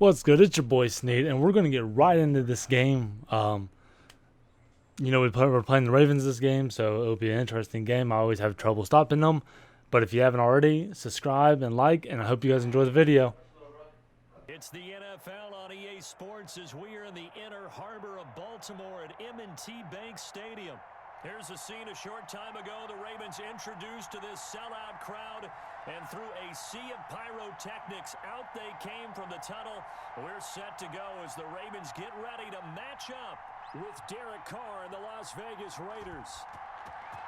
What's good? It's your boy Sneed, and we're going to get right into this game. We're playing the Ravens this game, so it'll be an interesting game. I always have trouble stopping them. But if you haven't already, subscribe and like, and I hope you guys enjoy the video. It's the NFL on EA Sports as we are in the inner harbor of Baltimore at M&T Bank Stadium. Here's a scene a short time ago. The Ravens introduced to this sellout crowd, and through a sea of pyrotechnics, out they came from the tunnel. We're set to go as the Ravens get ready to match up with Derek Carr and the Las Vegas Raiders.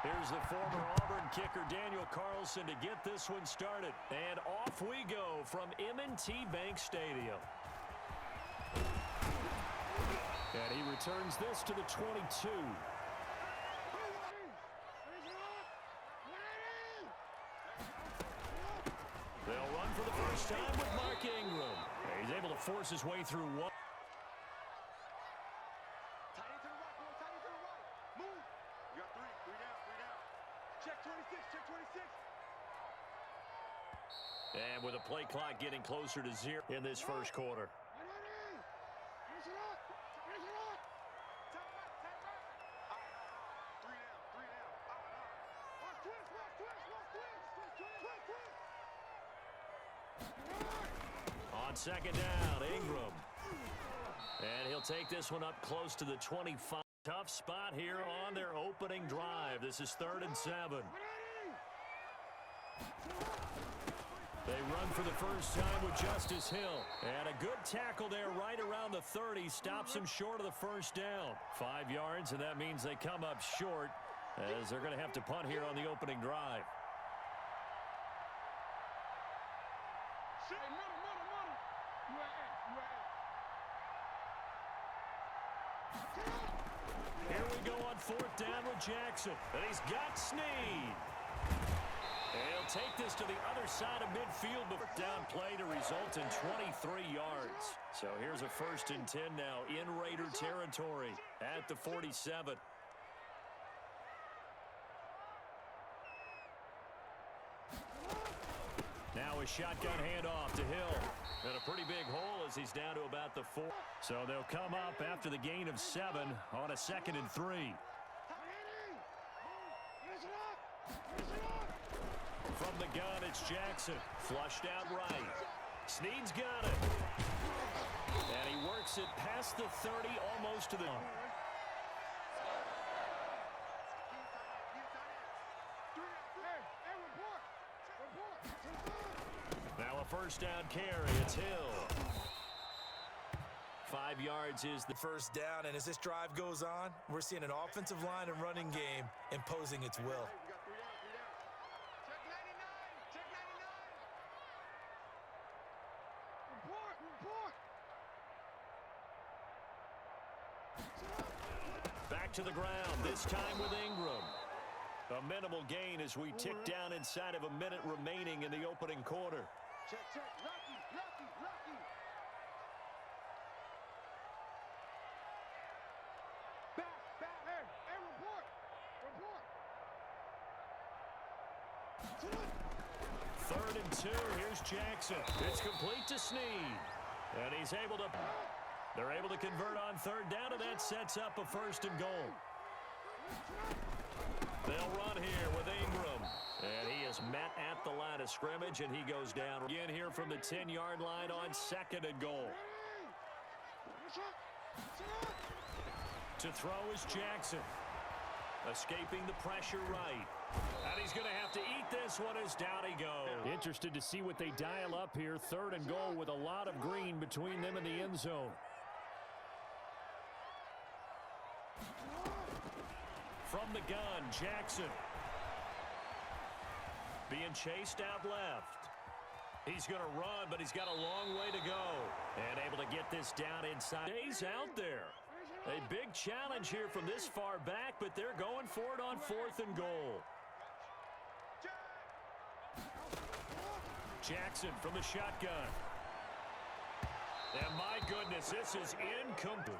Here's the former Auburn kicker Daniel Carlson to get this one started. And off we go from M&T Bank Stadium. And he returns this to the 22. They'll run for the first time with Mark Ingram. He's able to force his way through one. And with a play clock getting closer to zero in this first quarter. On second down, Ingram. And he'll take this one up close to the 25. Tough spot here on their opening drive. This is 3rd and 7. They run for the first time with Justice Hill. And a good tackle there right around the 30. Stops him short of the first down. 5 yards, and that means they come up short as they're going to have to punt here on the opening drive. Here we go on 4th down with Jackson. And he's got Sneed. And he'll take this to the other side of midfield, but down play to result in 23 yards. So here's a 1st and 10 now in Raider territory at the 47. Now a shotgun handoff to Hill. And a pretty big hole as he's down to about the 4. So they'll come up after the gain of 7 on a 2nd and 3. From the gun, it's Jackson. Flushed out right. Sneed's got it. And he works it past the 30, almost to the... Now a 1st down carry. It's Hill. 5 yards is the first down, and as this drive goes on, we're seeing an offensive line and running game imposing its will. Back to the ground, this time with Ingram. A minimal gain as we tick down inside of a minute remaining in the opening quarter. Third and 2, here's Jackson. It's complete to Sneed. And he's able to... They're able to convert on 3rd down, and that sets up a 1st and goal. They'll run here with Ingram. And he is met at the line of scrimmage, and he goes down again here from the 10-yard line on 2nd and goal. To throw is Jackson. Escaping the pressure right. And he's going to have to eat this one as down he goes. Interested to see what they dial up here. 3rd and goal with a lot of green between them and the end zone. From the gun, Jackson. Being chased out left. He's going to run, but he's got a long way to go. And able to get this down inside. Stays out there. A big challenge here from this far back, but they're going for it on 4th and goal. Jackson from the shotgun. And my goodness, this is incomplete.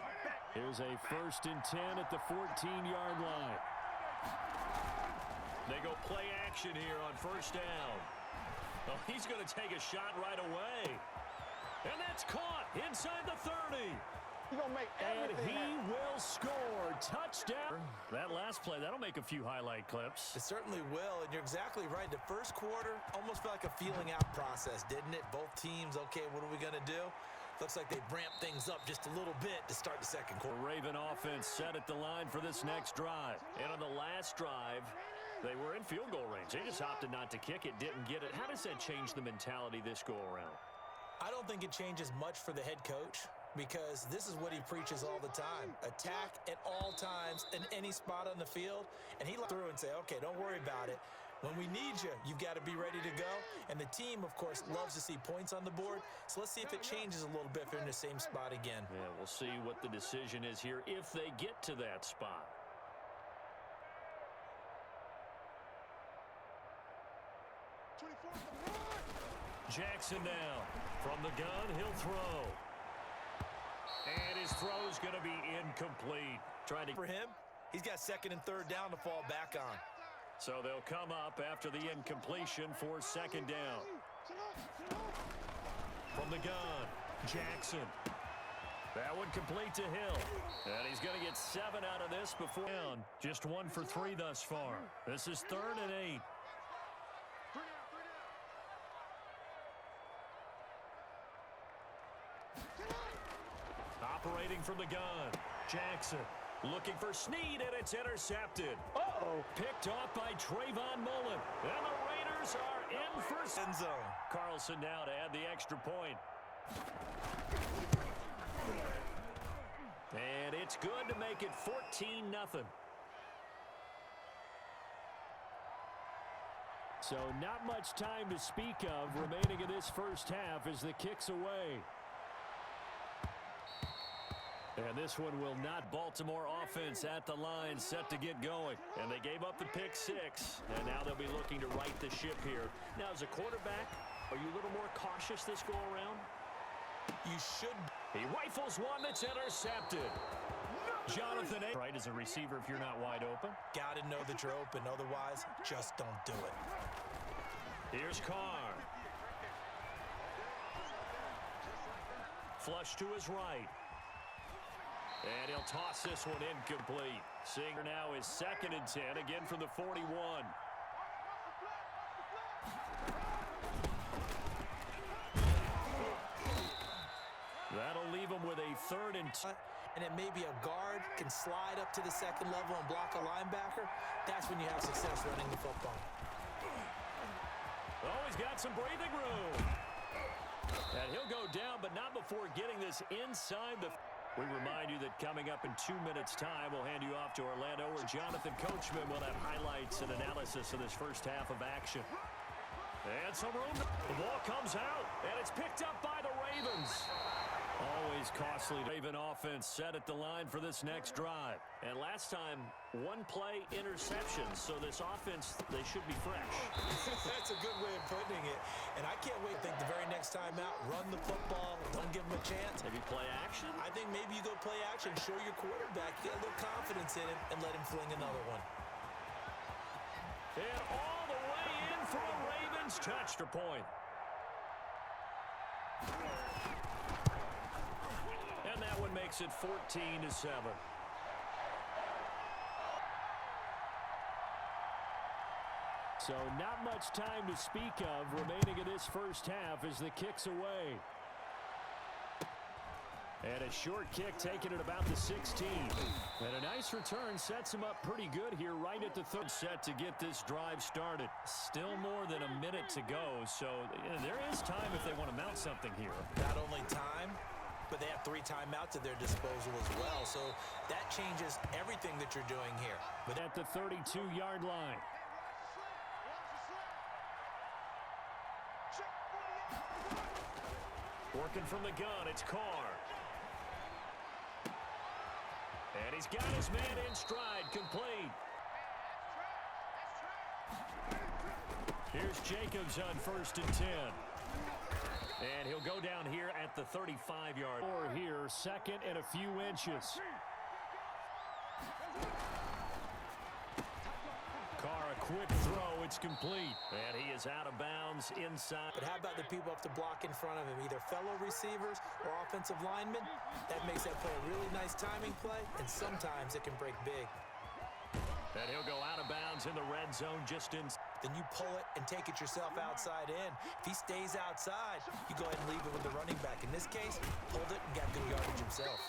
Here's a 1st and 10 at the 14-yard line. They go play action here on 1st down. Oh, he's going to take a shot right away. And that's caught inside the 30. He's going to make And everything he happen. will score. Touchdown. That last play, that'll make a few highlight clips. It certainly will, and you're exactly right. The first quarter almost felt like a feeling out process, didn't it? Both teams, okay, what are we going to do? Looks like they ramped things up just a little bit to start the second quarter. The Raven offense set at the line for this next drive. And on the last drive, they were in field goal range. They just opted not to kick it, didn't get it. How does that change the mentality this go-around? I don't think it changes much for the head coach because this is what he preaches all the time. Attack at all times in any spot on the field. And he through and say, okay, don't worry about it. When we need you, you've got to be ready to go. And the team, of course, loves to see points on the board. So let's see if it changes a little bit if they're in the same spot again. Yeah, we'll see what the decision is here if they get to that spot. Jackson now. From the gun, he'll throw. And his throw's going to be incomplete. Trying to... For him, he's got second and third down to fall back on. So they'll come up after the incompletion for second down. From the gun, Jackson. That one complete to Hill. And he's going to get 7 out of this before down. Just 1 for 3 thus far. This is 3rd and 8. Operating from the gun, Jackson. Looking for Snead, and it's intercepted. Uh-oh. Picked off by Trayvon Mullen. And the Raiders are in for end zone. Carlson now to add the extra point. And it's good to make it 14-0. So not much time to speak of remaining in this first half as the kick's away. And this one will not. Baltimore offense at the line, set to get going. And they gave up the pick 6. And now they'll be looking to right the ship here. Now, as a quarterback, are you a little more cautious this go-around? You should. He rifles one that's intercepted. Jonathan A. Right as a receiver if you're not wide open. Got to know that you're open. Otherwise, just don't do it. Here's Carr. Flush to his right. And he'll toss this one incomplete. Singer now is 2nd and 10, again from the 41. That'll leave him with a 3rd and 2. And it may be a guard can slide up to the second level and block a linebacker. That's when you have success running the football. Oh, he's got some breathing room. And he'll go down, but not before getting this inside the... We remind you that coming up in 2 minutes' time, we'll hand you off to Orlando, where Jonathan Coachman will have highlights and analysis of this first half of action. And some room. The ball comes out, and it's picked up by the Ravens. Always costly. Raven offense set at the line for this next drive. And last time, 1-play interception. So this offense, they should be fresh. That's a good way of putting it. And I can't wait to think the very next time out, run the football, don't give them a chance. Maybe play action? I think maybe you go play action, show your quarterback, get a little confidence in him, and let him fling another one. And all the way in for a Ravens touchdown point. And that one makes it 14-7. So not much time to speak of remaining in this first half as the kick's away. And a short kick taken at about the 16. And a nice return sets him up pretty good here right at the 3rd. Set to get this drive started. Still more than a minute to go, so there is time if they want to mount something here. Not only time, but they have 3 timeouts at their disposal as well. So that changes everything that you're doing here. But at the 32-yard line. Working from the gun, it's Carr. And he's got his man in stride, complete. Here's Jacobs on 1st and 10. And he'll go down here at the 35-yard. Or here, 2nd and a few inches. Carr, a quick throw. It's complete. And he is out of bounds inside. But how about the people up to block in front of him, either fellow receivers or offensive linemen? That makes that play a really nice timing play, and sometimes it can break big. And he'll go out of bounds in the red zone just in. Then you pull it and take it yourself outside in. If he stays outside, you go ahead and leave it with the running back. In this case, pulled it and got good yardage himself.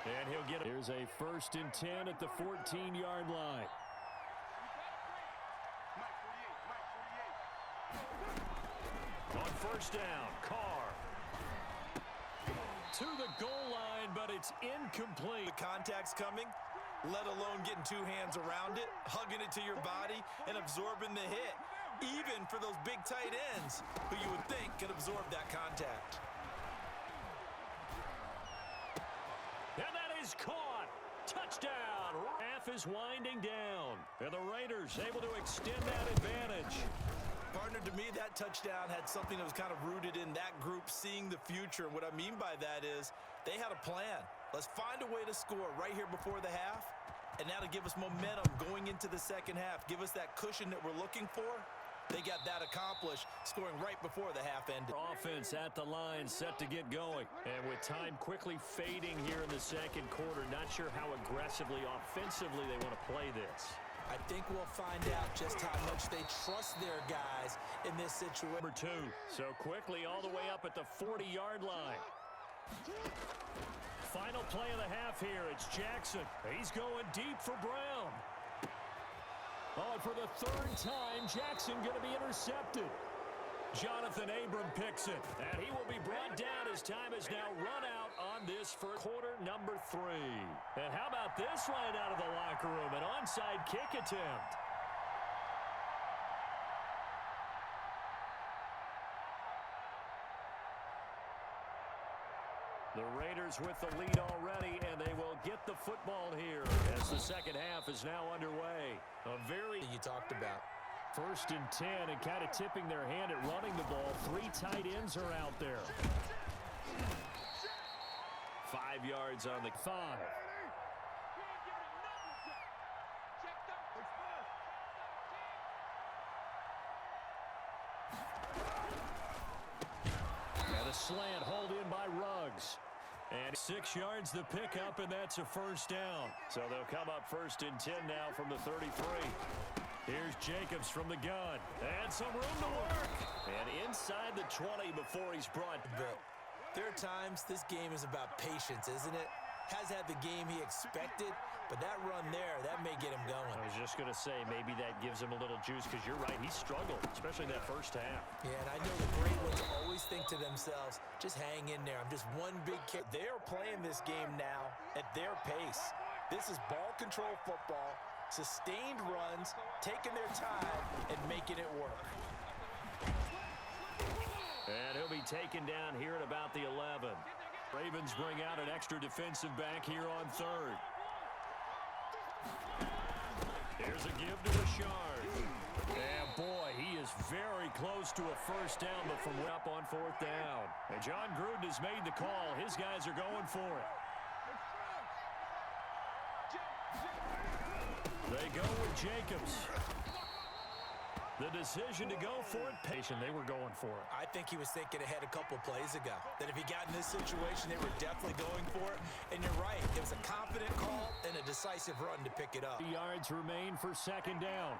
And he'll get it. Here's a 1st and 10 at the 14-yard line. On 1st down, Carr. To the goal line, but it's incomplete. The contact's coming, let alone getting 2 hands around it, hugging it to your body, and absorbing the hit, even for those big tight ends who you would think could absorb that contact. And that is caught. Touchdown. Half is winding down. And the Raiders able to extend that advantage. Partner, to me, that touchdown had something that was kind of rooted in that group seeing the future. And what I mean by that is they had a plan. Let's find a way to score right here before the half. And now to give us momentum going into the second half. Give us that cushion that we're looking for. They got that accomplished, scoring right before the half ended. Offense at the line, set to get going. And with time quickly fading here in the second quarter, not sure how aggressively, offensively they want to play this. I think we'll find out just how much they trust their guys in this situation. Number 2. So quickly all the way up at the 40-yard line. Final play of the half here. It's Jackson. He's going deep for Brown. Oh, and for the 3rd time, Jackson going to be intercepted. Jonathan Abram picks it, and he will be brought down as time is now run out on this for quarter number 3. And how about this right out of the locker room, an onside kick attempt. The Raiders with the lead already, and they will get the football here as the second half is now underway. You talked about. 1st and 10, and kind of tipping their hand at running the ball. 3 tight ends are out there. 5 yards on the 5. And a slant hauled in by Ruggs. And 6 yards the pickup, and that's a 1st down. So they'll come up 1st and 10 now from the 33. Here's Jacobs from the gun. And some room to work. And inside the 20 before he's brought. But there are times this game is about patience, isn't it? Has had the game he expected, but that run there, that may get him going. I was just going to say, maybe that gives him a little juice, because you're right, he struggled, especially that 1st half. Yeah, and I know the great ones always think to themselves, just hang in there. I'm just one big kick. They're playing this game now at their pace. This is ball control football, sustained runs, taking their time, and making it work. And he'll be taken down here at about the 11. Ravens bring out an extra defensive back here on 3rd. Here's a give to Richard. And boy, he is very close to a 1st down, but from up on 4th down. And John Gruden has made the call. His guys are going for it. They go with Jacobs. The decision to go for it, patient, they were going for it. I think he was thinking ahead a couple plays ago, that if he got in this situation, they were definitely going for it. And you're right, it was a confident call and a decisive run to pick it up. 3 yards remain for 2nd down.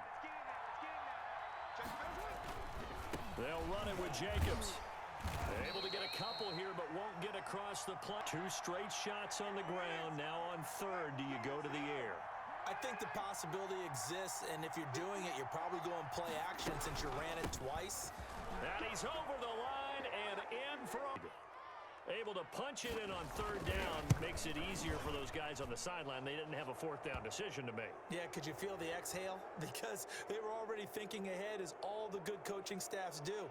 They'll run it with Jacobs. Able to get a couple here, but won't get across the play. 2 straight shots on the ground. Now on 3rd, do you go to the air? I think the possibility exists, and if you're doing it, you're probably going play action since you ran it twice. And he's over the line and in for a... Able to punch it in on 3rd down makes it easier for those guys on the sideline. They didn't have a 4th down decision to make. Yeah, could you feel the exhale? Because they were already thinking ahead, as all the good coaching staffs do.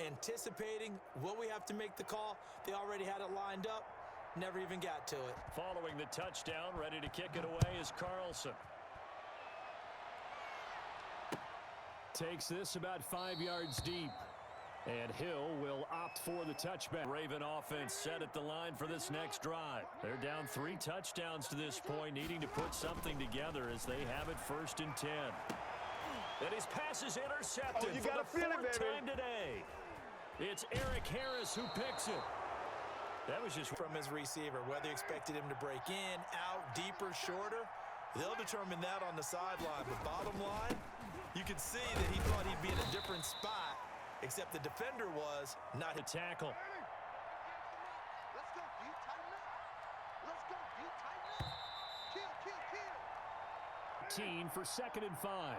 Anticipating, will we have to make the call? They already had it lined up. Never even got to it. Following the touchdown, ready to kick it away is Carlson. Takes this about 5 yards deep. And Hill will opt for the touchback. Raven offense set at the line for this next drive. They're down 3 touchdowns to this point, needing to put something together as they have it 1st and 10. And his pass is intercepted you for gotta the feel it, fourth baby. time today. It's Eric Harris who picks it. That was just from his receiver, whether he expected him to break in, out, deeper, shorter. They'll determine that on the sideline. But bottom line, you could see that he thought he'd be in a different spot, except the defender was not a tackle. Let's go, D. Tighten up. Let's go, D. Tighten up. Kill. Team for 2nd and 5.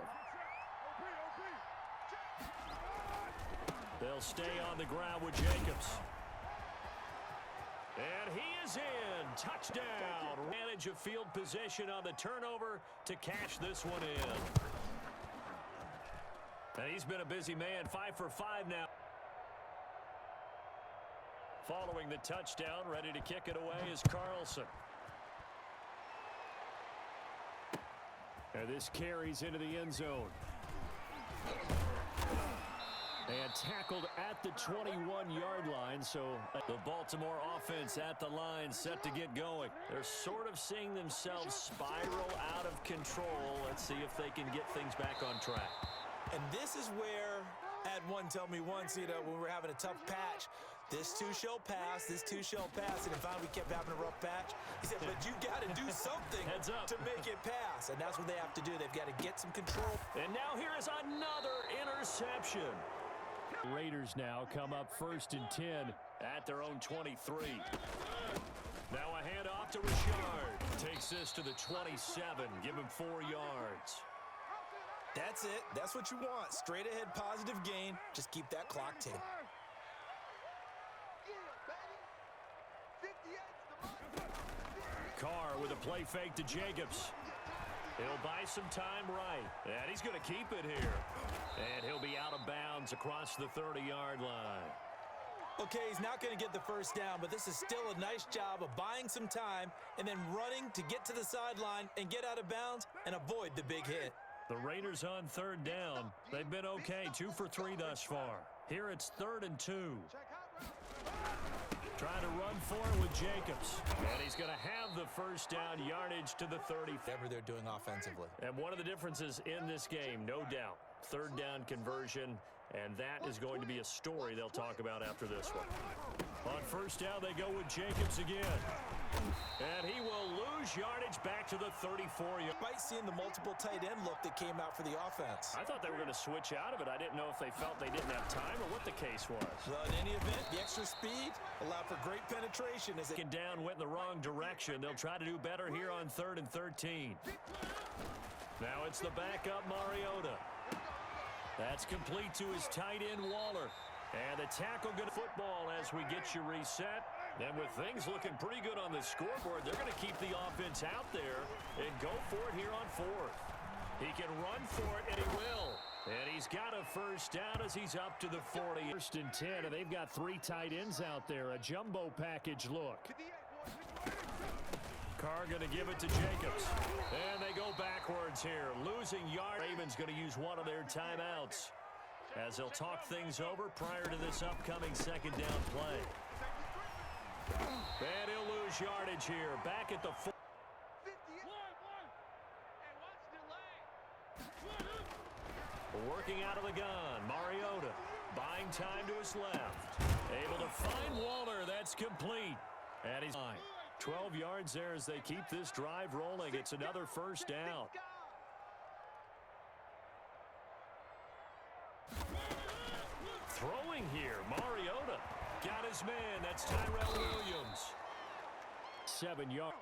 They'll stay on the ground with Jacobs. And he is in. Touchdown. Manage of field position on the turnover to cash this one in. And he's been a busy man. 5 for 5 now. Following the touchdown, ready to kick it away is Carlson. And this carries into the end zone. And tackled at the 21-yard line, so the Baltimore offense at the line set to get going. They're sort of seeing themselves spiral out of control. Let's see if they can get things back on track. And this is where, had one tell me once, you know, when we're having a tough patch, this too shall pass, this too shall pass. And finally we kept having a rough patch. He said, but you got to do something Heads up. to make it pass. And that's what they have to do. They've got to get some control. And now here is another interception. Raiders now come up 1st and 10 at their own 23. Now a handoff to Richard. Takes this to the 27. Give him 4 yards. That's it. That's what you want. Straight ahead positive gain. Just keep that clock ticking. Carr with a play fake to Jacobs. He'll buy some time right. And he's going to keep it here. And he'll be out of bounds across the 30-yard line. Okay, he's not going to get the first down, but this is still a nice job of buying some time and then running to get to the sideline and get out of bounds and avoid the big hit. The Raiders on 3rd down. They've been okay, 2 for 3 thus far. Here it's 3rd and 2. Trying to run for it with Jacobs. And he's going to have the first down, yardage to the 30. Whatever they're doing offensively. And one of the differences in this game, no doubt, 3rd down conversion, and that is going to be a story they'll talk about after this one. On 1st down, they go with Jacobs again. And he will lose yardage back to the 34. Might seeing the multiple tight end look that came out for the offense. I thought they were going to switch out of it. I didn't know if they felt they didn't have time or what the case was. Well, in any event, the extra speed allowed for great penetration. As Second down went in the wrong direction. They'll try to do better here on 3rd and 13. Now it's the backup Mariota. That's complete to his tight end Waller. And the tackle good football as we get you reset. And with things looking pretty good on the scoreboard, they're going to keep the offense out there and go for it here on 4th. He can run for it, and he will. And he's got a first down as he's up to the 40. 1st and 10, and they've got 3 tight ends out there. A jumbo package look. Carr going to give it to Jacobs. And they go backwards here. Losing yard. Ravens going to use one of their timeouts as they'll talk things over prior to this upcoming 2nd down play. And he'll lose yardage here. Back at the 4. Working out of the gun. Mariota buying time to his left. Able to find Waller. That's complete. And he's fine. 12 yards there as they keep this drive rolling. It's another first down. Throwing here, Mariota got his man. That's Tyrell Williams. 7 yards.